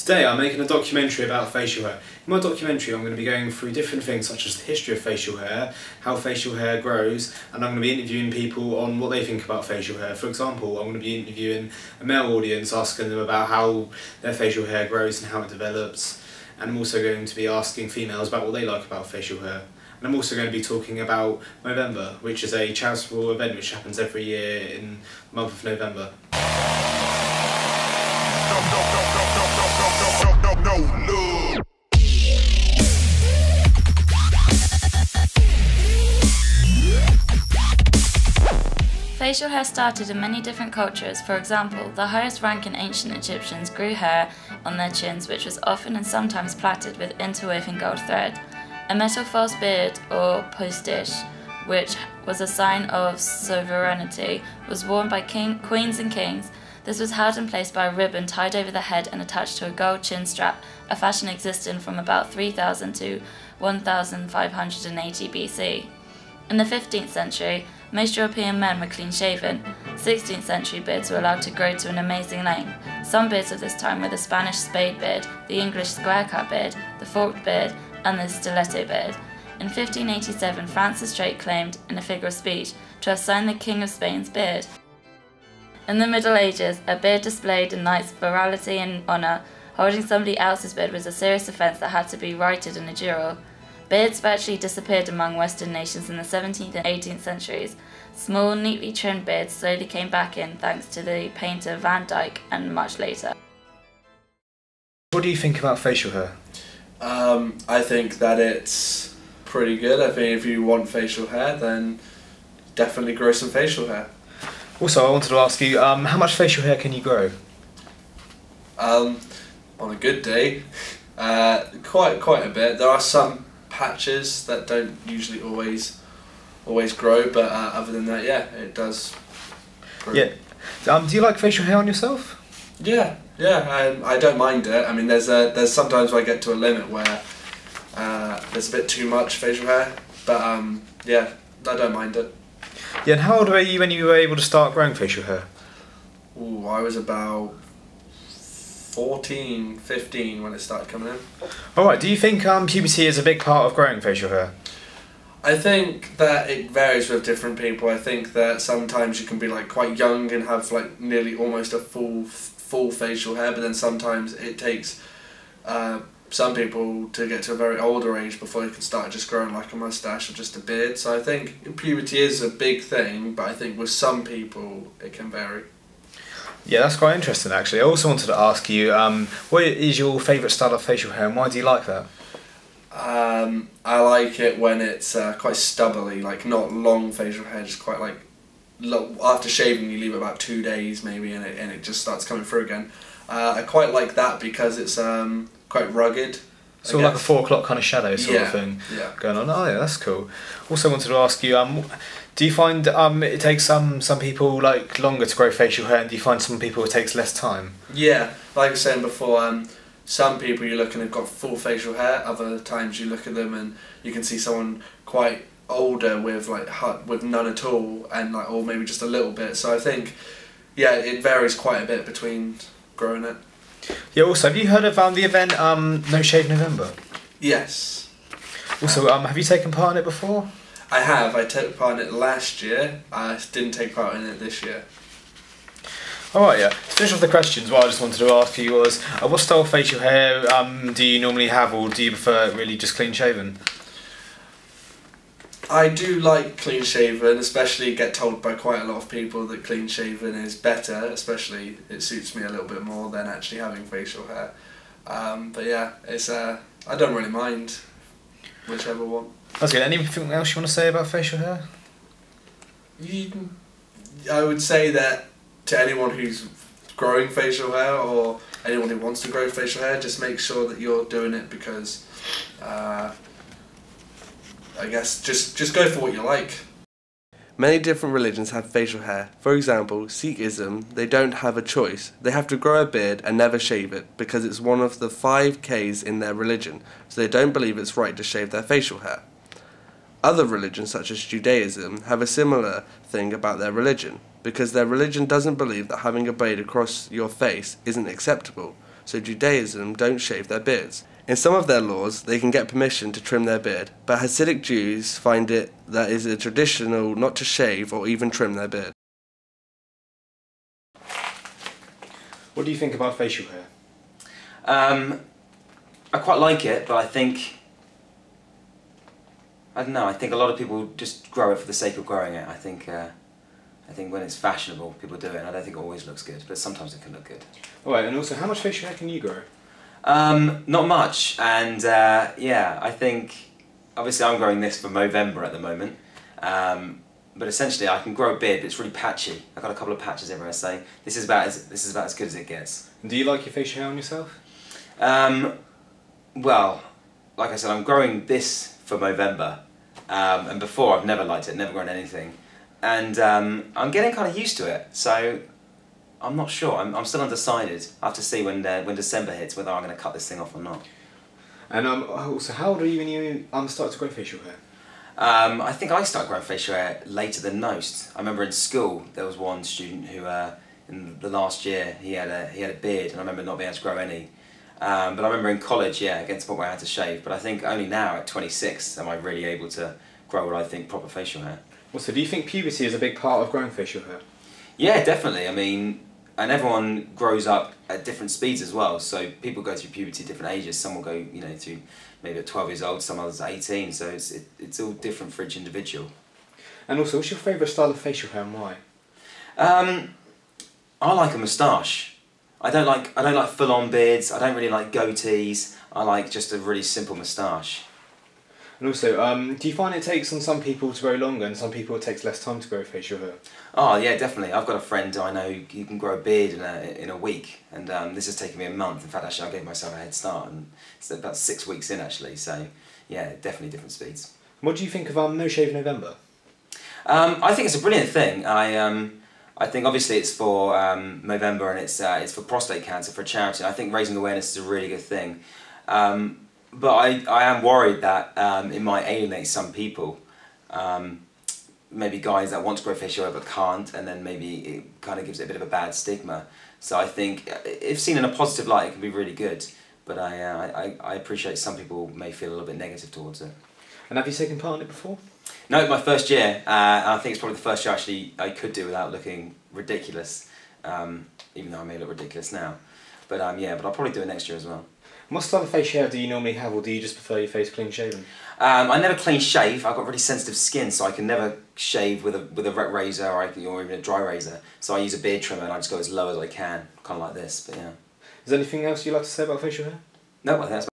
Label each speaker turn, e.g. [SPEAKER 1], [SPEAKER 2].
[SPEAKER 1] Today I'm making a documentary about facial hair. In my documentary I'm going to be going through different things such as the history of facial hair, how facial hair grows, and I'm going to be interviewing people on what they think about facial hair. For example, I'm going to be interviewing a male audience, asking them about how their facial hair grows and how it develops, and I'm also going to be asking females about what they like about facial hair. And I'm also going to be talking about Movember, which is a charitable event which happens every year in the month of November.
[SPEAKER 2] Facial hair started in many different cultures. For example, the highest rank in ancient Egyptians grew hair on their chins, which was often and sometimes plaited with interwoven gold thread. A metal false beard, or moustache, which was a sign of sovereignty, was worn by queens and kings. This was held in place by a ribbon tied over the head and attached to a gold chin strap, a fashion existing from about 3000 to 1580 BC. In the 15th century, most European men were clean-shaven. 16th century beards were allowed to grow to an amazing length. Some beards of this time were the Spanish spade beard, the English square-cut beard, the forked beard, and the stiletto beard. In 1587, Francis Drake claimed, in a figure of speech, to have signed the King of Spain's beard. In the Middle Ages, a beard displayed in knights' virality and honour. Holding somebody else's beard was a serious offence that had to be righted in a duel. Beards virtually disappeared among Western nations in the 17th and 18th centuries. Small, neatly trimmed beards slowly came back in thanks to the painter Van Dyck and much later.
[SPEAKER 1] What do you think about facial hair?
[SPEAKER 3] I think that it's pretty good. I think if you want facial hair, then definitely grow some facial hair.
[SPEAKER 1] Also, I wanted to ask you, how much facial hair can you grow?
[SPEAKER 3] On a good day, quite a bit. There are some patches that don't usually always grow, but other than that, yeah, it does grow.
[SPEAKER 1] Yeah. Do you like facial hair on yourself?
[SPEAKER 3] Yeah, I don't mind it. I mean, there's sometimes where I get to a limit where there's a bit too much facial hair, but yeah, I don't mind it.
[SPEAKER 1] Yeah, and how old were you when you were able to start growing facial hair?
[SPEAKER 3] Ooh, I was about 14, 15 when it started coming in.
[SPEAKER 1] Alright, do you think puberty is a big part of growing facial hair?
[SPEAKER 3] I think that it varies with different people. I think that sometimes you can be like quite young and have like nearly almost a full facial hair, but then sometimes it takes some people to get to a very older age before they can start just growing like a moustache or just a beard. So I think puberty is a big thing, but I think with some people it can vary.
[SPEAKER 1] Yeah, that's quite interesting actually. I also wanted to ask you, what is your favourite style of facial hair and why do you like that?
[SPEAKER 3] I like it when it's quite stubbly, like not long facial hair, just quite like, after shaving you leave it about 2 days maybe and it just starts coming through again. I quite like that because it's quite rugged.
[SPEAKER 1] So like a 4 o'clock kind of shadow sort of thing going on. Oh yeah, that's cool. Also wanted to ask you, do you find it takes some people like longer to grow facial hair, and do you find some people it takes less time? Yeah,
[SPEAKER 3] like I was saying before, some people you look and they've got full facial hair, other times you look at them and you can see someone quite older with with none at all, and like, or maybe just a little bit. So I think, yeah, it varies quite a bit between growing it.
[SPEAKER 1] Yeah, also, have you heard of the event No Shave November?
[SPEAKER 3] Yes.
[SPEAKER 1] Also, have you taken part in it before?
[SPEAKER 3] I have. I took part in it last year. I didn't take part in it this year.
[SPEAKER 1] Alright, yeah. To finish off the questions, what I just wanted to ask you was, what style of facial hair do you normally have, or do you prefer really just clean shaven?
[SPEAKER 3] I do like clean shaven, especially get told by quite a lot of people that clean shaven is better, especially it suits me a little bit more than actually having facial hair. But yeah, it's I don't really mind whichever one.
[SPEAKER 1] That's good. Anything else you want to say about facial hair?
[SPEAKER 3] I would say that to anyone who's growing facial hair or anyone who wants to grow facial hair, just make sure that you're doing it because I guess just go for what you like. Many different religions have facial hair. For example, Sikhism, they don't have a choice. They have to grow a beard and never shave it because it's one of the 5 Ks in their religion, so they don't believe it's right to shave their facial hair. Other religions, such as Judaism, have a similar thing about their religion, because their religion doesn't believe that having a braid across your face isn't acceptable, so Judaism don't shave their beards. In some of their laws, they can get permission to trim their beard, but Hasidic Jews find it that is a traditional not to shave or even trim their beard.
[SPEAKER 1] What do you think about facial hair?
[SPEAKER 4] I quite like it, but I don't know, I think a lot of people just grow it for the sake of growing it. I think when it's fashionable, people do it, and I don't think it always looks good, but sometimes it can look good.
[SPEAKER 1] Alright, and also, how much facial hair can you grow?
[SPEAKER 4] Not much, and yeah, I think, obviously I'm growing this for Movember at the moment, but essentially I can grow a beard, but it's really patchy. I've got a couple of patches everywhere, so this is about as good as it gets.
[SPEAKER 1] And do you like your facial hair on yourself?
[SPEAKER 4] Well, like I said, I'm growing this for Movember, and before I've never liked it, never grown anything, and I'm getting kind of used to it, so I'm not sure. I'm still undecided. I have to see when December hits whether I'm going to cut this thing off or not.
[SPEAKER 1] And also, how old are you when you started to grow facial hair?
[SPEAKER 4] I think I started growing facial hair later than most. I remember in school there was one student who, in the last year, he had a beard, and I remember not being able to grow any. But I remember in college, yeah, against the point where I had to shave. But I think only now, at 26, am I really able to grow what I think proper facial hair.
[SPEAKER 1] Well, so do you think puberty is a big part of growing facial hair?
[SPEAKER 4] Yeah, definitely. I mean, and everyone grows up at different speeds as well. So people go through puberty at different ages. Some will go, you know, to maybe at 12 years old. Some others at 18. So it's all different for each individual.
[SPEAKER 1] And also, what's your favourite style of facial hair and why?
[SPEAKER 4] I like a moustache. I don't like full-on beards. I don't really like goatees. I like just a really simple moustache.
[SPEAKER 1] And also, do you find it takes on some people to grow longer and some people it takes less time to grow facial hair?
[SPEAKER 4] Oh yeah, definitely. I've got a friend I know who can grow a beard in a week, and this has taken me a month. In fact, actually, I gave myself a head start, and it's about 6 weeks in actually. So yeah, definitely different speeds.
[SPEAKER 1] What do you think of No Shave November?
[SPEAKER 4] I think it's a brilliant thing. I think obviously it's for Movember, and it's for prostate cancer, for a charity. I think raising awareness is a really good thing. But I am worried that it might alienate some people. Maybe guys that want to grow facial hair but can't, and then maybe it kind of gives it a bit of a bad stigma. So I think, if seen in a positive light, it can be really good. But I appreciate some people may feel a little bit negative towards it.
[SPEAKER 1] And have you taken part in it before?
[SPEAKER 4] No, my first year. I think it's probably the first year actually I could do without looking ridiculous, even though I may look ridiculous now. But yeah, but I'll probably do it next year as well.
[SPEAKER 1] What style of facial hair do you normally have, or do you just prefer your face clean shaven?
[SPEAKER 4] I never clean shave. I've got really sensitive skin, so I can never shave with a wet razor or even a dry razor. So I use a beard trimmer and I just go as low as I can, kind of like this. But yeah.
[SPEAKER 1] Is there anything else you'd like to say about facial hair?
[SPEAKER 4] No, I think that's